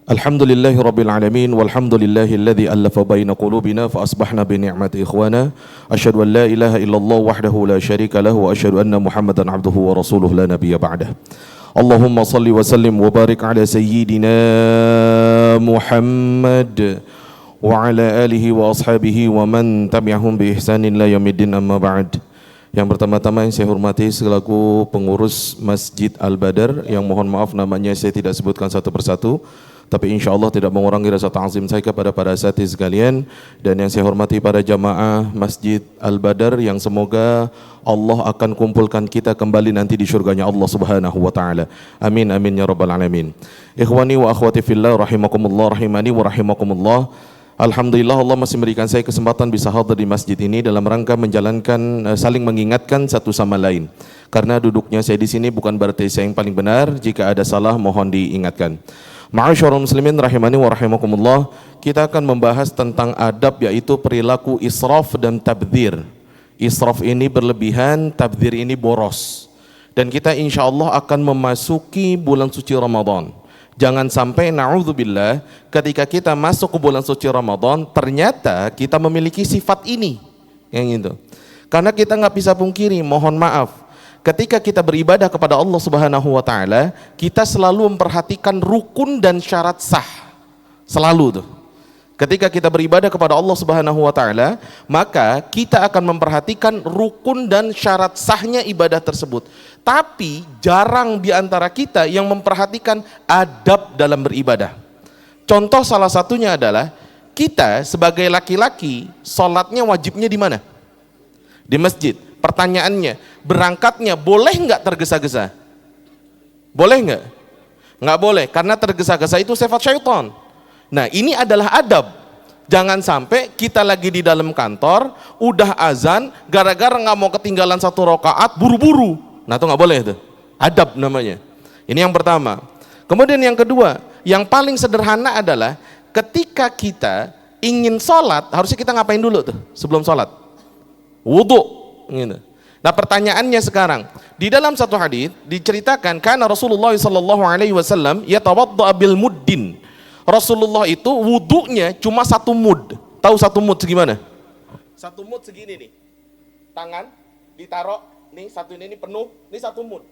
Alhamdulillahi Rabbil Alamin walhamdulillahi alladhi allafa baina qulubina fa asbahna bi ni'mati ikhwana asyhadu an la ilaha illallah wahdahu la syarika lahu wa asyhadu anna Muhammadan abduhu wa rasuluhu la nabiyya ba'dah. Allahumma salli wa sallim wa barik ala sayyidina Muhammad wa ala alihi wa ashabihi wa man tabi'ahum bi ihsanin la yaumiddin, amma ba'd. Yang pertama-tama yang saya hormati selaku pengurus Masjid Al-Badar, yang mohon maaf namanya saya tidak sebutkan satu persatu, tapi insya Allah tidak mengurangi rasa ta'zim saya kepada para asatiz sekalian, dan yang saya hormati para jamaah Masjid Al-Badar yang semoga Allah akan kumpulkan kita kembali nanti di surganya Allah Subhanahu wa taala. Amin amin ya rabbal alamin. Ikhwani wa akhwati fillah rahimakumullah rahimani wa rahimakumullah. Alhamdulillah Allah masih memberikan saya kesempatan bisa hadir di masjid ini dalam rangka menjalankan saling mengingatkan satu sama lain. Karena duduknya saya di sini bukan berarti saya yang paling benar, jika ada salah mohon diingatkan. Ma'asyiral muslimin rahimani wa rahimakumullah, kita akan membahas tentang adab, yaitu perilaku israf dan tabdzir. Israf ini berlebihan, tabdzir ini boros. Dan kita insya Allah akan memasuki bulan suci Ramadan. Jangan sampai na'udzubillah ketika kita masuk ke bulan suci Ramadan ternyata kita memiliki sifat ini, yang itu. Karena kita nggak bisa pungkiri, mohon maaf, ketika kita beribadah kepada Allah Subhanahu wa taala, kita selalu memperhatikan rukun dan syarat sah. Selalu tuh. Ketika kita beribadah kepada Allah Subhanahu wa taala, maka kita akan memperhatikan rukun dan syarat sahnya ibadah tersebut. Tapi jarang di antara kita yang memperhatikan adab dalam beribadah. Contoh salah satunya adalah kita sebagai laki-laki, sholatnya wajibnya di mana? Di masjid. Pertanyaannya, berangkatnya boleh nggak tergesa-gesa? Boleh nggak? Nggak boleh, karena tergesa-gesa itu sifat syaitan. Nah, ini adalah adab. Jangan sampai kita lagi di dalam kantor, udah azan, gara-gara nggak mau ketinggalan satu rakaat, buru-buru. Nah, itu nggak boleh itu. Adab namanya. Ini yang pertama. Kemudian yang kedua, yang paling sederhana adalah ketika kita ingin sholat, harusnya kita ngapain dulu tuh sebelum sholat? Wudhu. Gitu. Nah, pertanyaannya sekarang, di dalam satu hadis diceritakan, karena Rasulullah SAW yatawadda bil muddin. Rasulullah itu wudhunya cuma satu mud. Tahu satu mud segimana? Satu mud segini nih. Tangan ditaruh, nih satu ini penuh, ini satu mud.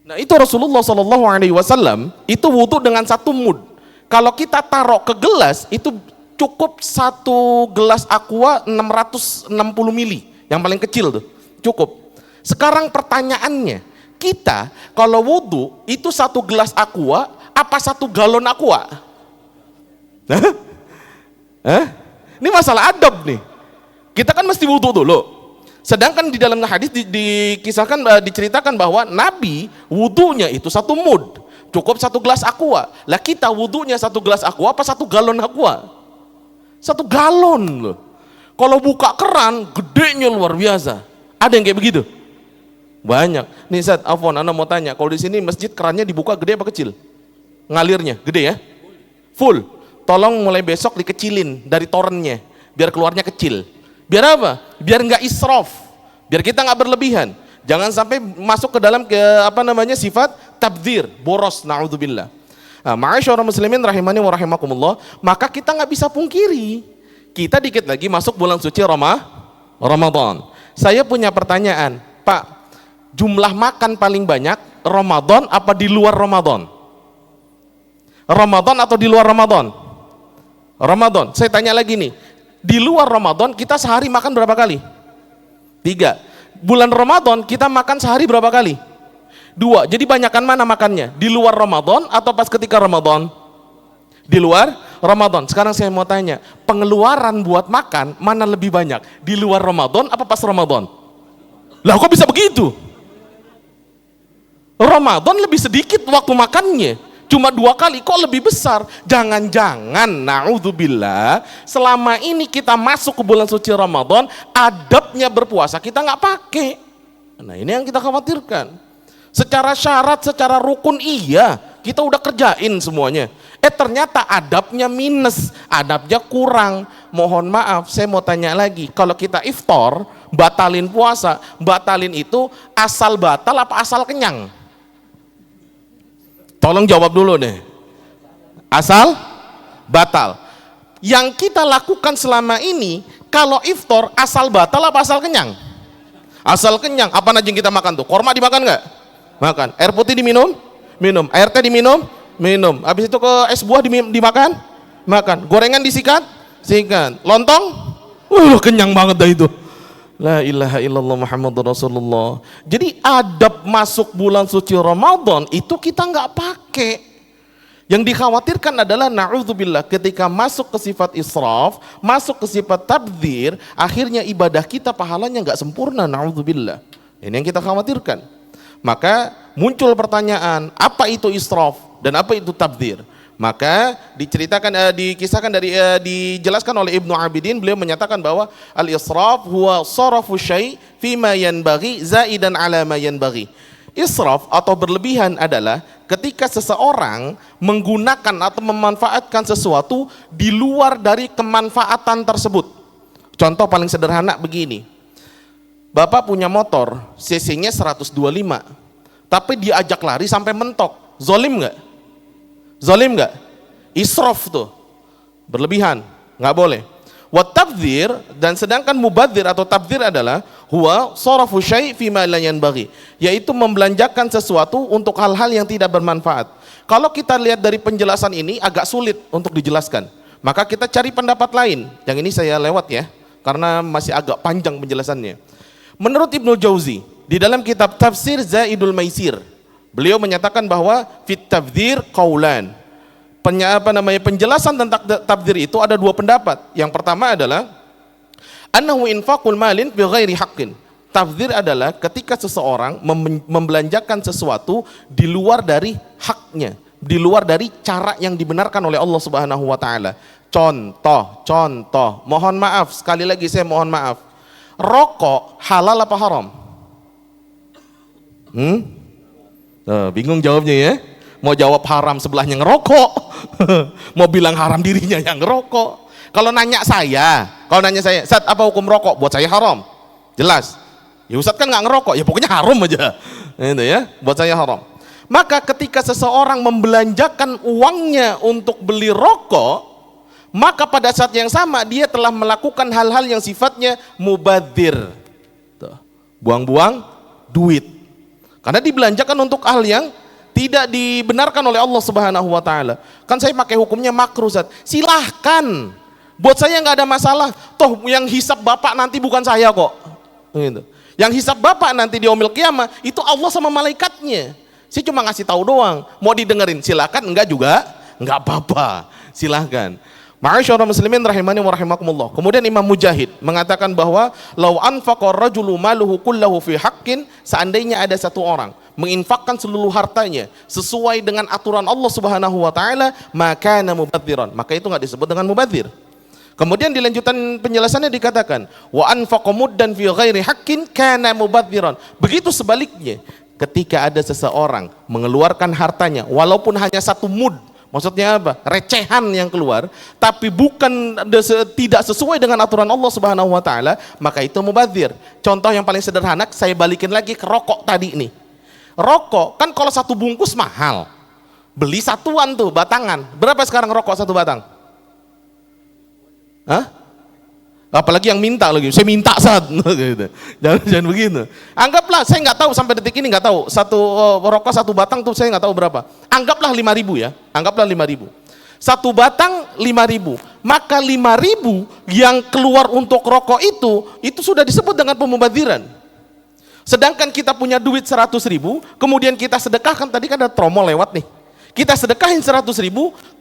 Nah, itu Rasulullah SAW itu wudhu dengan satu mud. Kalau kita taruh ke gelas, itu cukup satu gelas aqua 660 mili, yang paling kecil tuh, cukup. Sekarang pertanyaannya, kita kalau wudhu itu satu gelas aqua apa satu galon aqua? Ini masalah adab nih. Kita kan mesti wudhu dulu. Sedangkan di dalam hadis dikisahkan, diceritakan bahwa Nabi wudhunya itu satu mud, cukup satu gelas aqua. Lah kita wudhunya satu gelas aqua apa satu galon aqua? Satu galon loh. Kalau buka keran gedenya luar biasa. Ada yang kayak begitu? Banyak. Nih Ustaz, afwan, ana mau tanya, kalau di sini masjid kerannya dibuka gede apa kecil? Ngalirnya gede ya? Full. Tolong mulai besok dikecilin dari torennya, biar keluarnya kecil. Biar apa? Biar nggak israf, biar kita nggak berlebihan. Jangan sampai masuk ke dalam sifat tabdzir, boros, naudzubillah. Nah, ma'asyiral muslimin rahimani wa rahimakumullah, maka kita nggak bisa pungkiri, kita dikit lagi masuk bulan suci Ramadan. Saya punya pertanyaan, Pak, jumlah makan paling banyak Ramadan apa di luar Ramadan? Ramadan atau di luar Ramadan? Ramadan. Saya tanya lagi nih, di luar Ramadan kita sehari makan berapa kali? 3. Bulan Ramadan kita makan sehari berapa kali? 2. Jadi banyakan mana makannya? Di luar Ramadan atau pas ketika Ramadan? Di luar Ramadan. Sekarang saya mau tanya, pengeluaran buat makan mana lebih banyak? Di luar Ramadan apa pas Ramadan? Lah kok bisa begitu? Ramadan lebih sedikit waktu makannya, cuma 2 kali, kok lebih besar? Jangan-jangan, na'udzubillah, selama ini kita masuk ke bulan suci Ramadan, adabnya berpuasa kita nggak pakai. Nah, ini yang kita khawatirkan. Secara syarat, secara rukun iya, kita udah kerjain semuanya. Ternyata adabnya minus, adabnya kurang. Mohon maaf, saya mau tanya lagi, kalau kita iftar, batalin puasa, batalin itu asal batal apa asal kenyang? Tolong jawab dulu deh. asal batal. Yang kita lakukan selama ini, kalau iftar asal batal apa asal kenyang? Asal kenyang. Apa aja yang kita makan tuh? Korma dimakan nggak? Makan. Air putih diminum? Minum. Air teh diminum? Minum. Habis itu ke es buah dimakan? Makan. Gorengan disikat? Sikat. Lontong? Kenyang banget dah itu. La ilaha illallah Muhammadur Rasulullah. Jadi adab masuk bulan suci Ramadan itu kita nggak pakai. Yang dikhawatirkan adalah na'udzubillah ketika masuk ke sifat israf, masuk ke sifat tabdzir, akhirnya ibadah kita pahalanya nggak sempurna, na'udzubillah. Ini yang kita khawatirkan. Maka muncul pertanyaan, apa itu israf dan apa itu tabdzir? Maka dikisahkan dijelaskan oleh Ibnu Abidin, beliau menyatakan bahwa al-israf huwa sarafu syai' fima yanbaghi zaidan ala ma yanbaghi. Israf atau berlebihan adalah ketika seseorang menggunakan atau memanfaatkan sesuatu di luar dari kemanfaatan tersebut. Contoh paling sederhana begini. Bapak punya motor, cc-nya 125, tapi diajak lari sampai mentok. Zolim nggak? Zolim nggak? Israf tuh, berlebihan, nggak boleh. Wa tabdzir, dan sedangkan mubadzir atau tabdzir adalah huwa sarafu syai' fima la yanbaghi, yaitu membelanjakan sesuatu untuk hal-hal yang tidak bermanfaat. Kalau kita lihat dari penjelasan ini agak sulit untuk dijelaskan, maka kita cari pendapat lain. Yang ini saya lewat ya, karena masih agak panjang penjelasannya. Menurut Ibnu Jauzi di dalam kitab Tafsir Zaidul Maisir, beliau menyatakan bahwa fit tabdzir qaulan. Penjelasan tentang tabdzir itu ada dua pendapat. Yang pertama adalah annahu infaqul malin bi ghairi haqqin. Tabdzir adalah ketika seseorang membelanjakan sesuatu di luar dari haknya, di luar dari cara yang dibenarkan oleh Allah Subhanahu wa taala. Contoh, mohon maaf, sekali lagi saya mohon maaf. Rokok halal apa haram? Bingung jawabnya ya. Mau jawab haram sebelahnya ngerokok, mau bilang haram dirinya yang ngerokok. Kalau nanya saya, Ustaz apa hukum rokok? Buat saya haram, jelas. Ya Ustaz kan nggak ngerokok, ya pokoknya haram aja, itu ya. Buat saya haram. Maka ketika seseorang membelanjakan uangnya untuk beli rokok, maka pada saat yang sama dia telah melakukan hal-hal yang sifatnya mubadzir, buang-buang duit, karena dibelanjakan untuk hal yang tidak dibenarkan oleh Allah Subhanahu wa taala. Kan saya pakai hukumnya makruh, Ustaz. Silahkan. Buat saya nggak ada masalah. Toh yang hisab Bapak nanti bukan saya kok. Gitu. Yang hisab Bapak nanti di yaumil qiyamah itu Allah sama malaikatnya. Saya cuma ngasih tahu doang. Mau didengerin silahkan, enggak juga enggak apa-apa. Silahkan. Ma'asyiral muslimin rahimani wa rahimakumullah. Kemudian Imam Mujahid mengatakan bahwa lau anfaqa rajulu maluhu kullahu fi haqqin, seandainya ada satu orang menginfakkan seluruh hartanya sesuai dengan aturan Allah Subhanahu wa taala, maka mubadziran, maka itu enggak disebut dengan mubadzir. Kemudian di lanjutan penjelasannya dikatakan wa anfaqa muddan fi ghairi haqqin kana mubadziran. Begitu sebaliknya, ketika ada seseorang mengeluarkan hartanya walaupun hanya satu mud, maksudnya apa? Recehan yang keluar, tapi bukan tidak sesuai dengan aturan Allah Subhanahu wa taala, maka itu mubadzir. Contoh yang paling sederhana, saya balikin lagi ke rokok tadi nih. Rokok kan kalau satu bungkus mahal, beli satuan tuh batangan. Berapa sekarang rokok satu batang? Hah? Apalagi yang minta lagi, saya minta saat gitu. Jangan begitu. Anggaplah, saya nggak tahu sampai detik ini nggak tahu satu rokok satu batang tuh saya nggak tahu berapa. Anggaplah 5.000 ya, anggaplah 5.000. Satu batang 5.000, maka 5.000 yang keluar untuk rokok itu sudah disebut dengan pemubadziran. Sedangkan kita punya duit 100.000, kemudian kita sedekahkan, tadi kan ada promo lewat nih. Kita sedekahin 100.000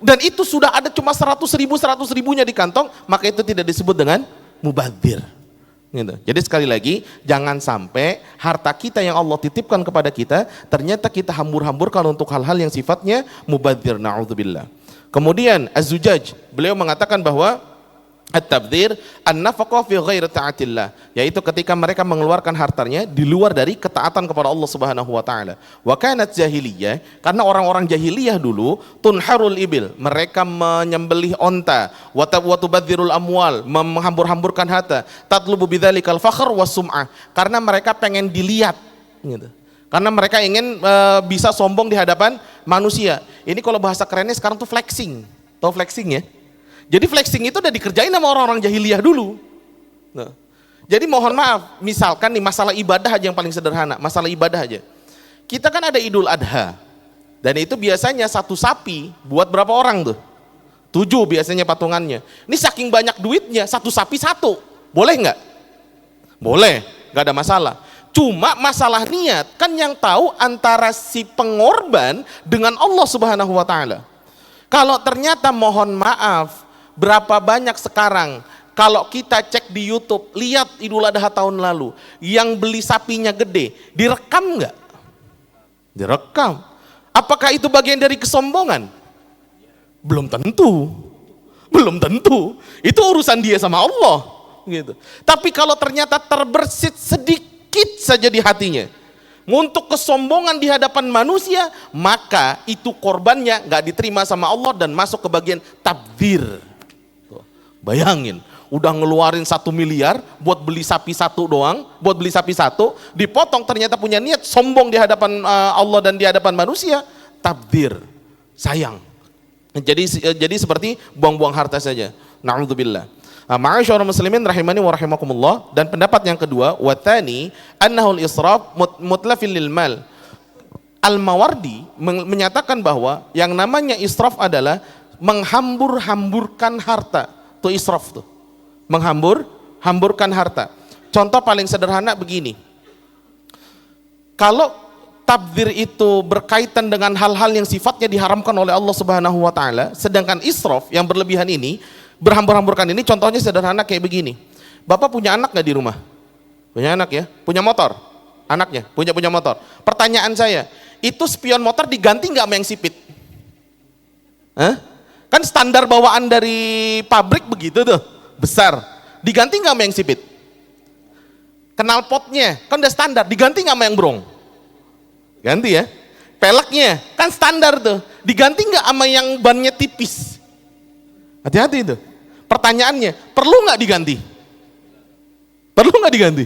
dan itu sudah ada cuma 100.000-nya di kantong, maka itu tidak disebut dengan mubadzir. Gitu. Jadi sekali lagi, jangan sampai harta kita yang Allah titipkan kepada kita ternyata kita hambur-hamburkan untuk hal-hal yang sifatnya mubadzir, na'udzubillah. Kemudian Az-Zujaj, beliau mengatakan bahwa at-tabdzir an-nafaqah fi ghairi ta'atillah, yaitu ketika mereka mengeluarkan hartanya di luar dari ketaatan kepada Allah Subhanahu wa taala. Wa kanat jahiliyah, karena orang-orang jahiliyah dulu tunharul ibil, mereka menyembelih onta, wa tubadzirul amwal, menghambur-hamburkan harta, tatlubu bidzalikal fakhr was sum'ah, karena mereka pengen dilihat gitu. Karena mereka ingin bisa sombong di hadapan manusia. Ini kalau bahasa kerennya sekarang tuh flexing. Tahu flexing ya? Jadi flexing itu udah dikerjain sama orang-orang jahiliyah dulu. Nah, jadi mohon maaf, misalkan nih masalah ibadah aja yang paling sederhana, masalah ibadah aja. Kita kan ada Idul Adha, dan itu biasanya satu sapi buat berapa orang tuh? 7 biasanya patungannya. Ini saking banyak duitnya, satu sapi satu. Boleh nggak? Boleh, nggak ada masalah. Cuma masalah niat, kan yang tahu antara si pengorban dengan Allah Subhanahu wa Ta'ala. Kalau ternyata mohon maaf, berapa banyak sekarang kalau kita cek di YouTube, lihat Idul Adha tahun lalu, yang beli sapinya gede, direkam nggak? Direkam. Apakah itu bagian dari kesombongan? Belum tentu. Belum tentu. Itu urusan dia sama Allah. Gitu. Tapi kalau ternyata terbersit sedikit saja di hatinya, untuk kesombongan di hadapan manusia, maka itu korbannya nggak diterima sama Allah dan masuk ke bagian tabdzir. Bayangin, udah ngeluarin 1 miliar buat beli sapi satu doang, buat beli sapi satu, dipotong ternyata punya niat sombong di hadapan Allah dan di hadapan manusia, tabdzir, sayang. Jadi seperti buang-buang harta saja. Na'udzubillah. Ma'asyiral muslimin rahimani wa rahimakumullah. Dan pendapat yang kedua, watani annahul israf mutlafil lil mal. Al-Mawardi menyatakan bahwa yang namanya israf adalah menghambur-hamburkan harta. Itu israf tuh. Menghambur-hamburkan harta. Contoh paling sederhana begini. Kalau tabdzir itu berkaitan dengan hal-hal yang sifatnya diharamkan oleh Allah Subhanahu wa Ta'ala, sedangkan israf yang berlebihan ini, berhambur-hamburkan ini, contohnya sederhana kayak begini. Bapak punya anak nggak di rumah? Punya anak ya? Punya motor? Anaknya punya motor. Pertanyaan saya, itu spion motor diganti nggak sama yang sipit? Hah? Kan standar bawaan dari pabrik begitu tuh, besar. Diganti nggak sama yang sipit? Knalpotnya kan udah standar, diganti nggak sama yang brong? Ganti ya. Peleknya kan standar tuh, diganti nggak sama yang bannya tipis? Hati-hati itu. Pertanyaannya, perlu nggak diganti? Perlu nggak diganti?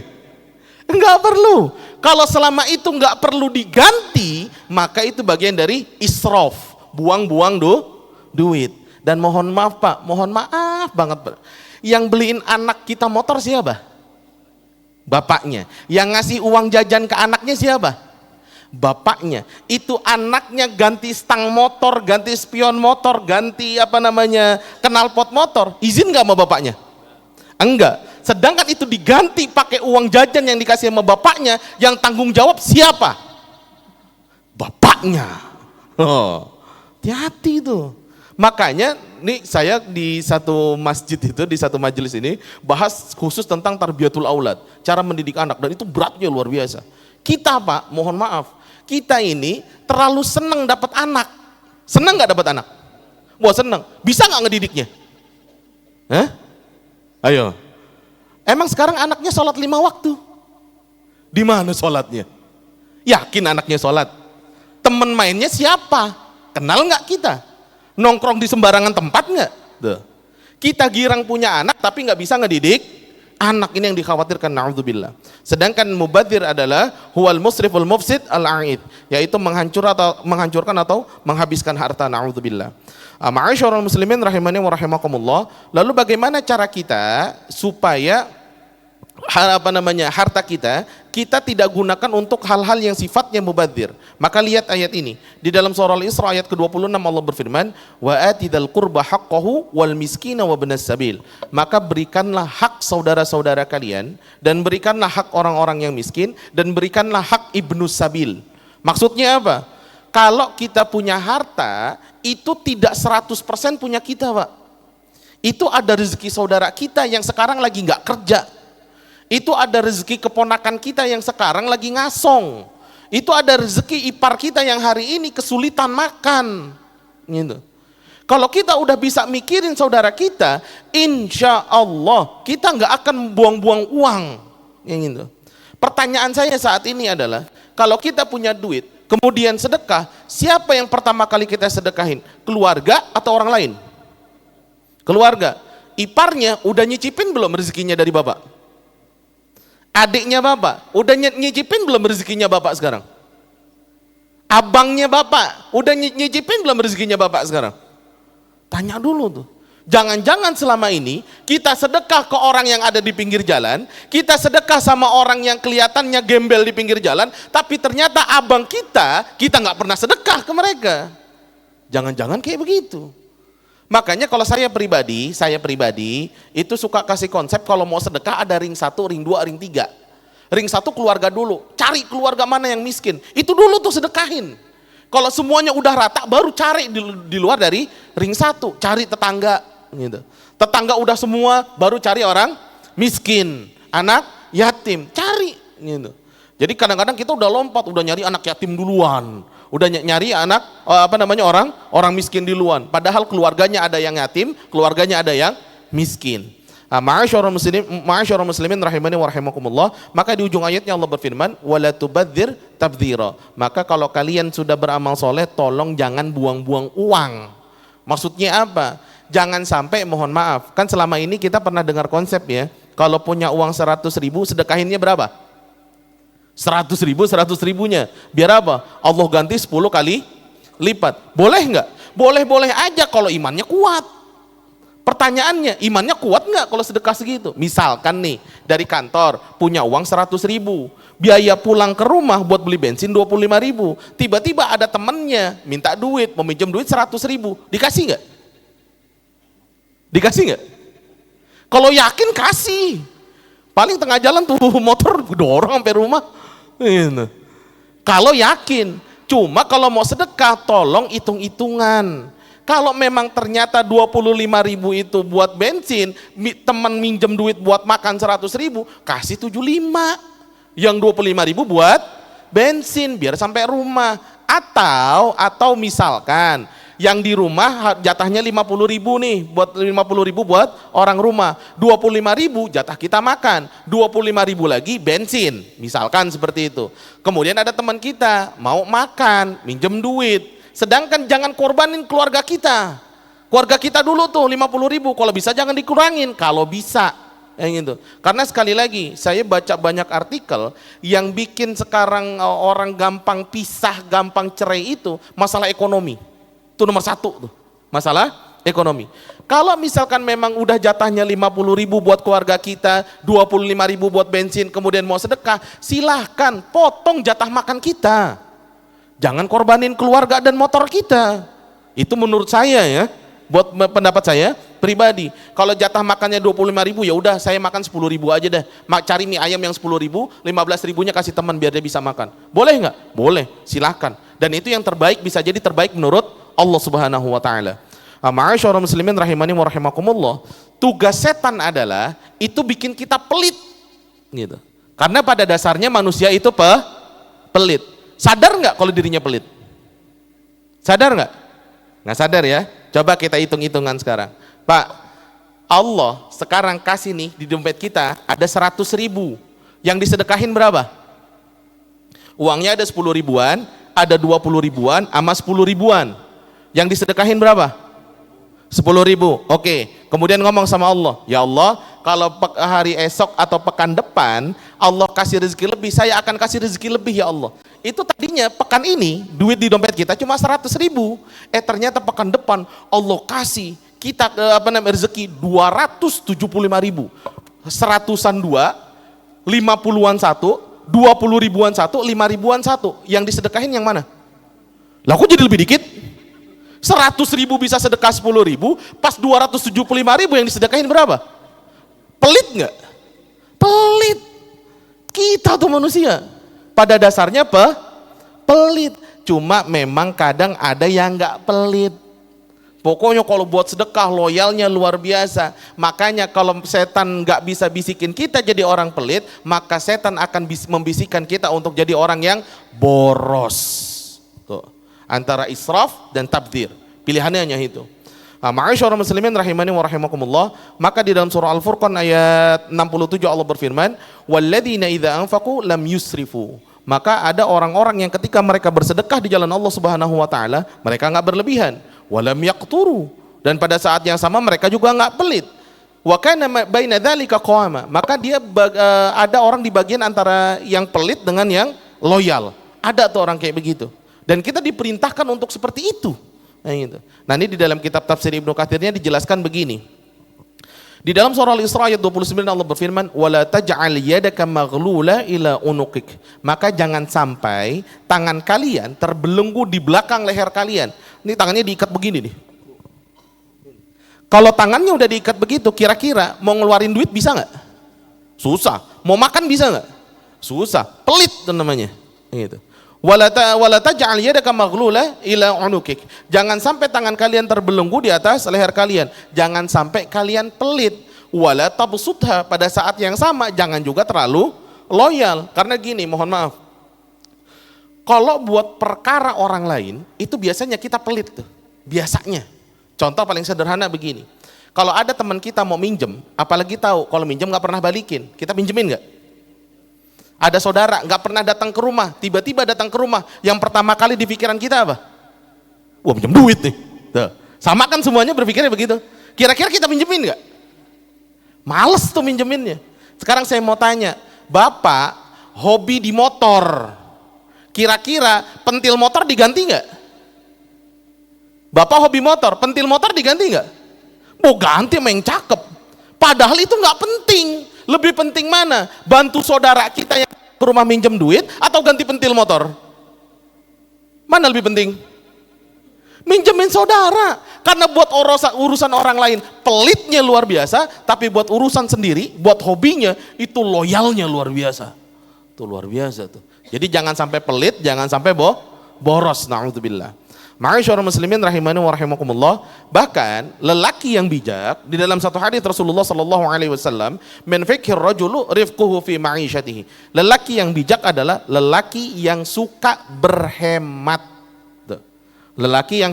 Nggak perlu. Kalau selama itu nggak perlu diganti, maka itu bagian dari israf, buang-buang duit. Dan mohon maaf Pak, mohon maaf banget, yang beliin anak kita motor siapa? Bapaknya. Yang ngasih uang jajan ke anaknya siapa? Bapaknya. Itu anaknya ganti stang motor, ganti spion motor, ganti knalpot motor, izin nggak sama bapaknya? Enggak. Sedangkan itu diganti pakai uang jajan yang dikasih sama bapaknya, yang tanggung jawab siapa? Bapaknya. Oh, hati-hati tuh. Makanya nih saya di satu masjid itu, di satu majelis ini bahas khusus tentang tarbiyatul aulad, cara mendidik anak, dan itu beratnya luar biasa. Kita Pak, mohon maaf, kita ini terlalu senang dapat anak. Senang nggak dapat anak? Wah senang. Bisa nggak ngedidiknya? Hah? Ayo. Emang sekarang anaknya sholat 5 waktu? Di mana sholatnya? Yakin anaknya sholat? Temen mainnya siapa? Kenal nggak kita? Nongkrong di sembarangan tempat nggak? Kita girang punya anak tapi nggak bisa ngedidik anak, ini yang dikhawatirkan, na'udzubillah. Sedangkan mubadzir adalah huwal musriful mufsid al-a'id, yaitu menghancurkan atau menghabiskan harta, na'udzubillah. Ma'asyiral muslimin rahimani wa rahimakumullah. Lalu bagaimana cara kita supaya harta kita tidak gunakan untuk hal-hal yang sifatnya mubadzir? Maka lihat ayat ini di dalam surah Al-Isra ayat ke-26, Allah berfirman, wa atidal qurba haqqahu wal miskina wa ibnas sabil. Maka berikanlah hak saudara-saudara kalian, dan berikanlah hak orang-orang yang miskin, dan berikanlah hak ibnus sabil. Maksudnya apa? Kalau kita punya harta, itu tidak 100% punya kita Pak. Itu ada rezeki saudara kita yang sekarang lagi nggak kerja. Itu ada rezeki keponakan kita yang sekarang lagi ngasong. Itu ada rezeki ipar kita yang hari ini kesulitan makan. Gitu. Kalau kita udah bisa mikirin saudara kita, insya Allah kita nggak akan buang-buang uang. Gitu. Pertanyaan saya saat ini adalah, kalau kita punya duit, kemudian sedekah, siapa yang pertama kali kita sedekahin? Keluarga atau orang lain? Keluarga. Iparnya udah nyicipin belum rezekinya dari bapak? Adiknya bapak, udah nyicipin belum rezekinya bapak sekarang? Abangnya bapak, udah nyicipin belum rezekinya bapak sekarang? Tanya dulu tuh. Jangan-jangan selama ini kita sedekah ke orang yang ada di pinggir jalan, kita sedekah sama orang yang kelihatannya gembel di pinggir jalan, tapi ternyata abang kita nggak pernah sedekah ke mereka. Jangan-jangan kayak begitu. Makanya kalau saya pribadi itu suka kasih konsep kalau mau sedekah ada ring 1, ring 2, ring 3. Ring 1 keluarga dulu, cari keluarga mana yang miskin, itu dulu tuh sedekahin. Kalau semuanya udah rata, baru cari di luar dari ring 1, cari tetangga gitu. Tetangga udah semua, baru cari orang miskin, anak yatim, cari gitu. Jadi kadang-kadang kita udah lompat, udah nyari anak yatim duluan, udah nyari anak orang miskin duluan. Padahal keluarganya ada yang yatim, keluarganya ada yang miskin. Ma'asyarul muslimin rahimani wa rahimakumullah, maka di ujung ayatnya Allah berfirman, wala tubadzir tabdzira. Maka kalau kalian sudah beramal soleh, tolong jangan buang-buang uang. Maksudnya apa? Jangan sampai, mohon maaf, kan selama ini kita pernah dengar konsep ya, kalau punya uang 100 ribu, sedekahinnya berapa? 100 ribunya. Biar apa? Allah ganti 10 kali lipat. Boleh nggak? Boleh-boleh aja kalau imannya kuat. Pertanyaannya, imannya kuat nggak kalau sedekah segitu? Misalkan nih, dari kantor punya uang 100 ribu, biaya pulang ke rumah buat beli bensin 25 ribu, tiba-tiba ada temennya minta duit, meminjam duit 100 ribu, dikasih nggak? Dikasih nggak? Kalau yakin kasih, paling tengah jalan tuh motor dorong sampai rumah. Kalau yakin, cuma kalau mau sedekah tolong hitung-hitungan. Kalau memang ternyata 25 ribu itu buat bensin, teman minjem duit buat makan 100 ribu, kasih 75. Yang 25 ribu buat bensin, biar sampai rumah. Atau misalkan, yang di rumah jatahnya 50 ribu nih, buat 50 ribu buat orang rumah. 25 ribu jatah kita makan, 25 ribu lagi bensin, misalkan seperti itu. Kemudian ada teman kita, mau makan, minjem duit. Sedangkan jangan korbanin keluarga kita. Keluarga kita dulu tuh 50 ribu, kalau bisa jangan dikurangin, kalau bisa. Gitu. Karena sekali lagi, saya baca banyak artikel yang bikin sekarang orang gampang pisah, gampang cerai itu masalah ekonomi. Itu nomor 1 tuh, masalah ekonomi. Kalau misalkan memang udah jatahnya 50 ribu buat keluarga kita, 25 ribu buat bensin, kemudian mau sedekah, silahkan potong jatah makan kita. Jangan korbanin keluarga dan motor kita. Itu menurut saya ya, buat pendapat saya pribadi. Kalau jatah makannya 25 ribu, ya udah saya makan 10 ribu aja deh. Cari mie ayam yang 10 ribu, 15 ribunya kasih teman biar dia bisa makan. Boleh nggak? Boleh, silahkan. Dan itu yang terbaik, bisa jadi terbaik menurut Allah Subhanahu wa Ta'ala. Ma'asyarul muslimin rahimani wa rahimakumullah. Tugas setan adalah itu bikin kita pelit, gitu. Karena pada dasarnya manusia itu pelit. Sadar nggak kalau dirinya pelit? Sadar nggak? Nggak sadar ya? Coba kita hitung-hitungan sekarang. Pak, Allah sekarang kasih nih di dompet kita ada 100 ribu. Yang disedekahin berapa? Uangnya ada 10 ribuan, ada 20 ribuan, sama 10 ribuan. Yang disedekahin berapa? 10 ribu. Oke, kemudian ngomong sama Allah, ya Allah, kalau hari esok atau pekan depan Allah kasih rezeki lebih, saya akan kasih rezeki lebih ya Allah. Itu tadinya pekan ini duit di dompet kita cuma 100 ribu, ternyata pekan depan Allah kasih kita rezeki 275 ribu, 100-an 2, 50-an 1, 20 ribuan 1, 5 ribuan 1. Yang disedekahin yang mana? Lah kok jadi lebih dikit? 100 ribu bisa sedekah 10 ribu, pas 275 ribu yang disedekahin berapa? Pelit nggak? Pelit. Kita tuh manusia pada dasarnya pelit. Cuma memang kadang ada yang nggak pelit. Pokoknya kalau buat sedekah loyalnya luar biasa. Makanya kalau setan nggak bisa bisikin kita jadi orang pelit, maka setan akan membisikkan kita untuk jadi orang yang boros. Tuh. Antara israf dan tabdzir. Pilihannya hanya itu. Ma'asyarul muslimin rahimani wa rahimakumullah, maka di dalam surah Al-Furqan ayat 67 Allah berfirman, walladzina idza anfaqu lam yusrifu. Maka ada orang-orang yang ketika mereka bersedekah di jalan Allah Subhanahu wa taala, mereka enggak berlebihan, walam yaqturu, dan pada saat yang sama mereka juga enggak pelit. Wa kana baina dzalika qawama. Maka dia ada orang di bagian antara yang pelit dengan yang loyal. Ada tuh orang kayak begitu. Dan kita diperintahkan untuk seperti itu. Gitu. Nah ini di dalam kitab tafsir Ibnu Katsirnya dijelaskan begini. Di dalam surah Al-Isra ayat 29 Allah berfirman, "Wala taj'al yadaka maghlula ila unuqik." Maka jangan sampai tangan kalian terbelenggu di belakang leher kalian. Ini tangannya diikat begini nih. Kalau tangannya udah diikat begitu, kira-kira mau ngeluarin duit bisa nggak? Susah. Mau makan bisa nggak? Susah. Pelit itu namanya. Gitu. Wala taj'al yadaka maghlula ila unukik. Jangan sampai tangan kalian terbelenggu di atas leher kalian. Jangan sampai kalian pelit. Wala tabsutha, pada saat yang sama jangan juga terlalu loyal. Karena gini, mohon maaf. Kalau buat perkara orang lain, itu biasanya kita pelit tuh. Biasanya. Contoh paling sederhana begini. Kalau ada teman kita mau minjem, apalagi tahu kalau minjem nggak pernah balikin, kita pinjemin nggak? Ada saudara nggak pernah datang ke rumah, tiba-tiba datang ke rumah, yang pertama kali di pikiran kita apa? Wah, pinjam duit nih. Tuh. Sama kan semuanya berpikirnya begitu. Kira-kira kita pinjemin nggak? Males tuh minjeminnya. Sekarang saya mau tanya, Bapak hobi di motor, kira-kira pentil motor diganti nggak? Bapak hobi motor, pentil motor diganti nggak? Mau ganti sama yang cakep. Padahal itu nggak penting. Lebih penting mana? Bantu saudara kita yang ke rumah minjem duit atau ganti pentil motor? Mana lebih penting? Minjemin saudara. Karena buat urusan orang lain pelitnya luar biasa, tapi buat urusan sendiri, buat hobinya itu loyalnya luar biasa. Itu luar biasa tuh. Jadi jangan sampai pelit, jangan sampai boros. Na'udzubillah. Ma'asyiral muslimin rahimani wa rahimakumullah. Bahkan lelaki yang bijak, di dalam satu hadis Rasulullah sallallahu alaihi wasallam, "Man fikhir rajulu rifquhu fi ma'isyatihi." Lelaki yang bijak adalah lelaki yang suka berhemat. Tuh. Lelaki yang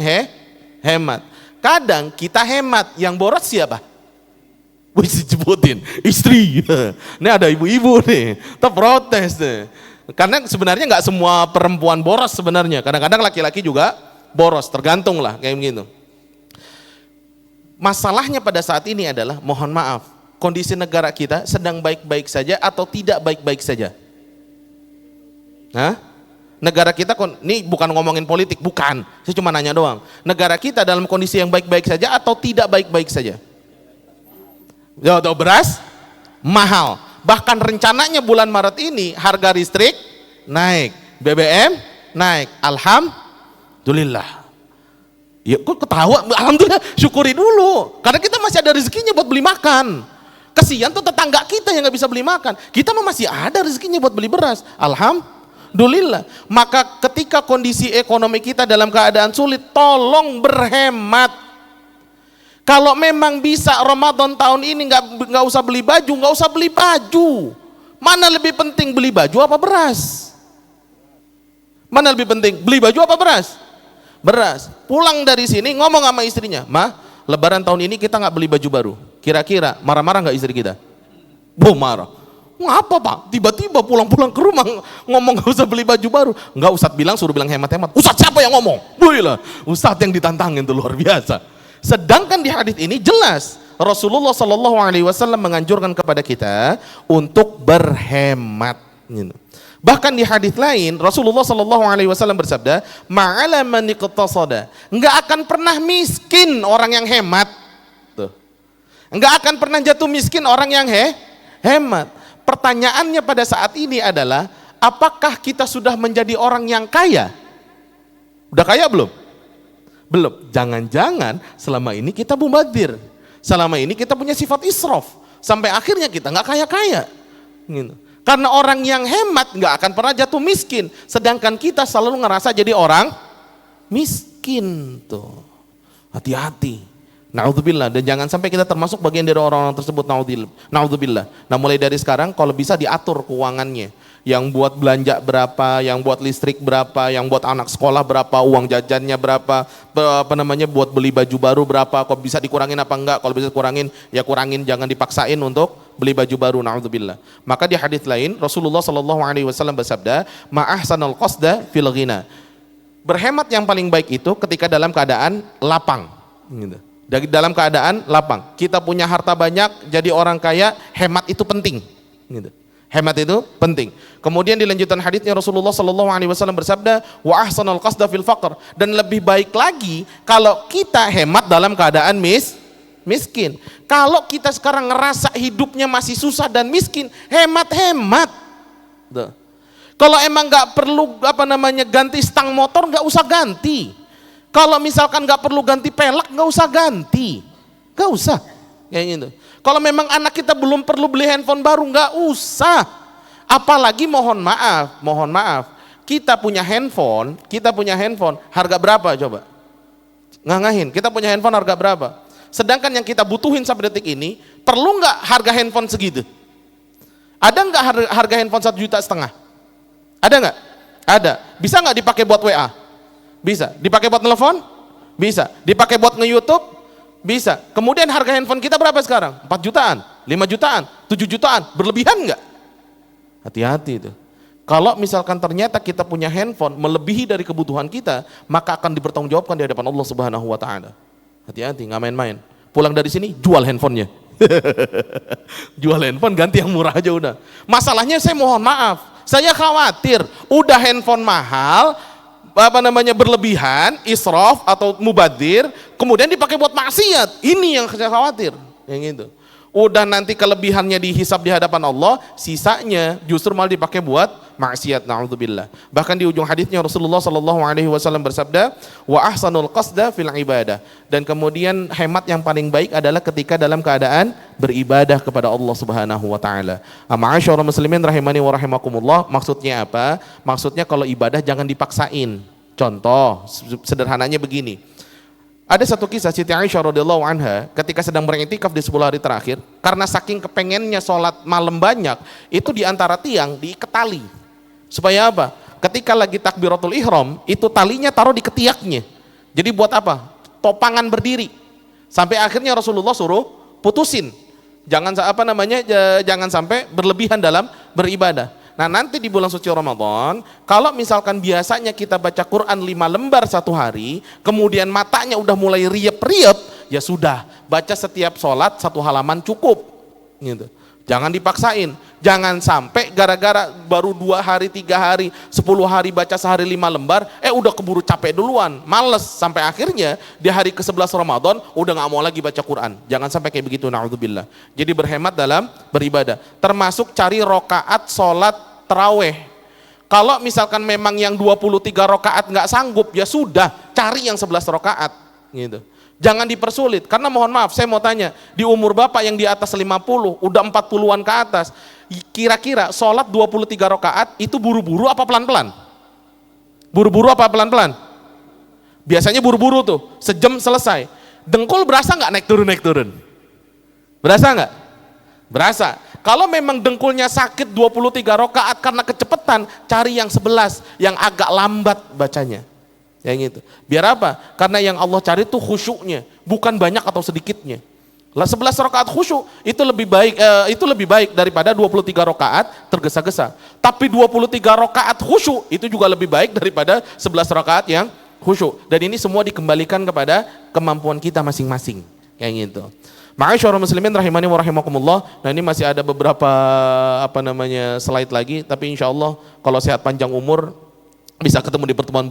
hemat. Kadang kita hemat, yang boros siapa? Wih, disebutin istri. Ini ada ibu-ibu nih, terprotes nih. Karena sebenarnya nggak semua perempuan boros sebenarnya. Kadang-kadang laki-laki juga boros, tergantung lah kayak begitu. Masalahnya pada saat ini adalah, mohon maaf, kondisi negara kita sedang baik-baik saja atau tidak baik-baik saja? Hah? Negara kita, ini bukan ngomongin politik, bukan. Saya cuma nanya doang. Negara kita dalam kondisi yang baik-baik saja atau tidak baik-baik saja? Beras mahal. Bahkan rencananya bulan Maret ini harga listrik naik, BBM naik. Alhamdulillah. Ya kok ketawa? Alhamdulillah, syukuri dulu. Karena kita masih ada rezekinya buat beli makan. Kesian tuh tetangga kita yang nggak bisa beli makan. Kita mah masih ada rezekinya buat beli beras. Alhamdulillah. Maka ketika kondisi ekonomi kita dalam keadaan sulit, tolong berhemat. Kalau memang bisa Ramadan tahun ini nggak usah beli baju, nggak usah beli baju. Mana lebih penting, beli baju apa beras? Mana lebih penting, beli baju apa beras? Beras. Pulang dari sini ngomong sama istrinya, "Ma, Lebaran tahun ini kita nggak beli baju baru." Kira-kira marah-marah nggak istri kita? Marah. Ngapa Pak? Tiba-tiba pulang-pulang ke rumah ngomong nggak usah beli baju baru. Nggak, Ustadz bilang suruh bilang hemat-hemat. Ustadz siapa yang ngomong? Boilah, Ustadz yang ditantangin tuh luar biasa. Sedangkan di hadis ini jelas Rasulullah Shallallahu Alaihi Wasallam menganjurkan kepada kita untuk berhemat. Bahkan di hadis lain Rasulullah Shallallahu Alaihi Wasallam bersabda, "Ma'ala man iqtasada." Enggak akan pernah miskin orang yang hemat. Tuh. Enggak akan pernah jatuh miskin orang yang hemat. Pertanyaannya pada saat ini adalah, apakah kita sudah menjadi orang yang kaya? Udah kaya belum? Belum. Jangan-jangan selama ini kita mubadzir. Selama ini kita punya sifat israf. Sampai akhirnya kita nggak kaya-kaya. Gitu. Karena orang yang hemat nggak akan pernah jatuh miskin. Sedangkan kita selalu ngerasa jadi orang miskin. Tuh. Hati-hati. Na'udzubillah. Dan jangan sampai kita termasuk bagian dari orang-orang tersebut. Na'udzubillah. Nah mulai dari sekarang kalau bisa diatur keuangannya. Yang buat belanja berapa, yang buat listrik berapa, yang buat anak sekolah berapa, uang jajannya berapa, buat beli baju baru berapa, kok bisa dikurangin apa enggak? Kalau bisa kurangin, ya kurangin, jangan dipaksain untuk beli baju baru. Na'udzubillah. Maka di hadis lain Rasulullah Shallallahu Alaihi Wasallam bersabda, "Ma ahsanal qasda fil ghina." Berhemat yang paling baik itu ketika dalam keadaan lapang. Gitu. Dalam keadaan lapang. Kita punya harta banyak, jadi orang kaya, hemat itu penting. Gitu. Hemat itu penting. Kemudian di lanjutan hadisnya Rasulullah sallallahu alaihi wasallam bersabda, "Wa ahsanul qasda fil faqr." Dan lebih baik lagi kalau kita hemat dalam keadaan miskin. Kalau kita sekarang ngerasa hidupnya masih susah dan miskin, hemat-hemat. Tuh. Kalau emang nggak perlu ganti stang motor, nggak usah ganti. Kalau misalkan nggak perlu ganti pelek, nggak usah ganti, nggak usah. Kayak gitu. Kalau memang anak kita belum perlu beli handphone baru, nggak usah. Apalagi mohon maaf, kita punya handphone, harga berapa coba? Ngangahin, kita punya handphone harga berapa? Sedangkan yang kita butuhin sampai detik ini, perlu nggak harga handphone segitu? Ada nggak harga handphone 1,5 juta? Ada nggak? Ada. Bisa nggak dipakai buat WA? Bisa. Dipakai buat telepon? Bisa. Dipakai buat nge-YouTube? Bisa. Kemudian harga handphone kita berapa sekarang? 4 jutaan, 5 jutaan, 7 jutaan. Berlebihan nggak? Hati-hati itu. Kalau misalkan ternyata kita punya handphone melebihi dari kebutuhan kita, maka akan dipertanggungjawabkan di hadapan Allah Subhanahu wa taala. Hati-hati, nggak main-main. Pulang dari sini, jual handphonenya. Jual handphone, ganti yang murah aja udah. Masalahnya saya mohon maaf, saya khawatir udah handphone mahal, berlebihan, israf atau mubadir, kemudian dipakai buat maksiat. Ini yang saya khawatir, yang itu. Udah nanti kelebihannya dihisab di hadapan Allah, sisanya justru malah dipakai buat maksiat, naudzubillah. Bahkan di ujung hadisnya Rasulullah sallallahu alaihi wasallam bersabda, "Wa ahsanul qasda fil ibadah." Dan kemudian hemat yang paling baik adalah ketika dalam keadaan beribadah kepada Allah Subhanahu wa taala. Ma'asyiral muslimin rahimani wa rahimakumullah, maksudnya apa? Maksudnya kalau ibadah jangan dipaksain. Contoh sederhananya begini. Ada satu kisah Siti Aisyah radhiyallahu anha ketika sedang beriktikaf di 10 hari terakhir, karena saking kepengennya sholat malam banyak, itu di antara tiang diikat tali. Supaya apa? Ketika lagi takbiratul ihram, itu talinya taruh di ketiaknya. Jadi buat apa? Topangan berdiri. Sampai akhirnya Rasulullah suruh putusin. Jangan jangan sampai berlebihan dalam beribadah. Nah, nanti di bulan suci Ramadan, kalau misalkan biasanya kita baca Quran 5 lembar satu hari, kemudian matanya udah mulai riep-riep, ya sudah, baca setiap sholat 1 halaman cukup. Gitu. Jangan dipaksain, jangan sampai gara-gara baru 2 hari, 3 hari, 10 hari baca sehari 5 lembar, udah keburu capek duluan, males, sampai akhirnya di hari ke-11 Ramadan udah gak mau lagi baca Quran. Jangan sampai kayak begitu, na'udzubillah. Jadi berhemat dalam beribadah, termasuk cari rokaat sholat taraweh. Kalau misalkan memang yang 23 rokaat gak sanggup, ya sudah, cari yang 11 rokaat gitu. Jangan dipersulit, karena mohon maaf, saya mau tanya, di umur Bapak yang di atas 50, udah 40-an ke atas, kira-kira sholat 23 rakaat itu buru-buru apa pelan-pelan? Buru-buru apa pelan-pelan? Biasanya buru-buru tuh, sejam selesai. Dengkul berasa nggak naik turun? Berasa nggak? Berasa. Kalau memang dengkulnya sakit 23 rakaat karena kecepatan, cari yang 11, yang agak lambat bacanya. Yang itu. Biar apa? Karena yang Allah cari itu khusyuknya, bukan banyak atau sedikitnya. Lah 11 rakaat khusyuk itu lebih baik daripada 23 rakaat tergesa-gesa. Tapi 23 rakaat khusyuk itu juga lebih baik daripada 11 rakaat yang khusyuk. Dan ini semua dikembalikan kepada kemampuan kita masing-masing. Kayak gitu. Ma'asyiral muslimin rahimani wa rahimakumullah. Nah, ini masih ada beberapa slide lagi, tapi insyaallah kalau sehat panjang umur bisa ketemu di pertemuan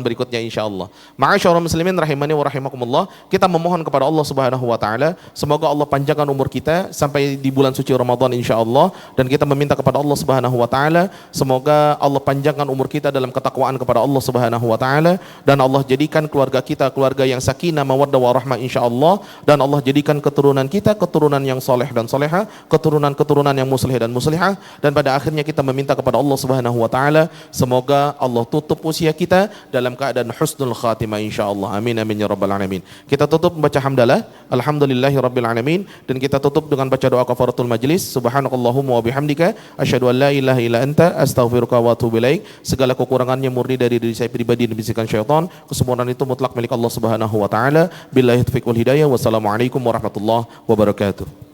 berikutnya insyaallah. Ma'asyiral muslimin rahimani wa rahimakumullah, kita memohon kepada Allah Subhanahu wa taala semoga Allah panjangkan umur kita sampai di bulan suci Ramadan insyaallah, dan kita meminta kepada Allah Subhanahu wa taala semoga Allah panjangkan umur kita dalam ketakwaan kepada Allah Subhanahu wa taala, dan Allah jadikan keluarga kita keluarga yang sakinah mawaddah warahmah insyaallah, dan Allah jadikan keturunan kita keturunan yang soleh dan soleha, keturunan yang muslih dan muslihah, dan pada akhirnya kita meminta kepada Allah Subhanahu wa taala semoga Allah tutup usia kita dalam keadaan husnul khatimah insyaallah. Amin amin ya rabbal alamin. Kita tutup membaca hamdalah, alhamdulillahi rabbil alamin, dan kita tutup dengan baca doa kafaratul majlis. Subhanakallahumma wa bihamdika asyhadu an la ilaha illa anta astaghfiruka wa atubu ilaik. Segala kekurangannya murni dari diri saya pribadi dan bisikan syaitan. Kesempurnaan itu mutlak milik Allah Subhanahu wa taala. Billahi taufiq wal hidayah. Wassalamualaikum warahmatullahi wabarakatuh.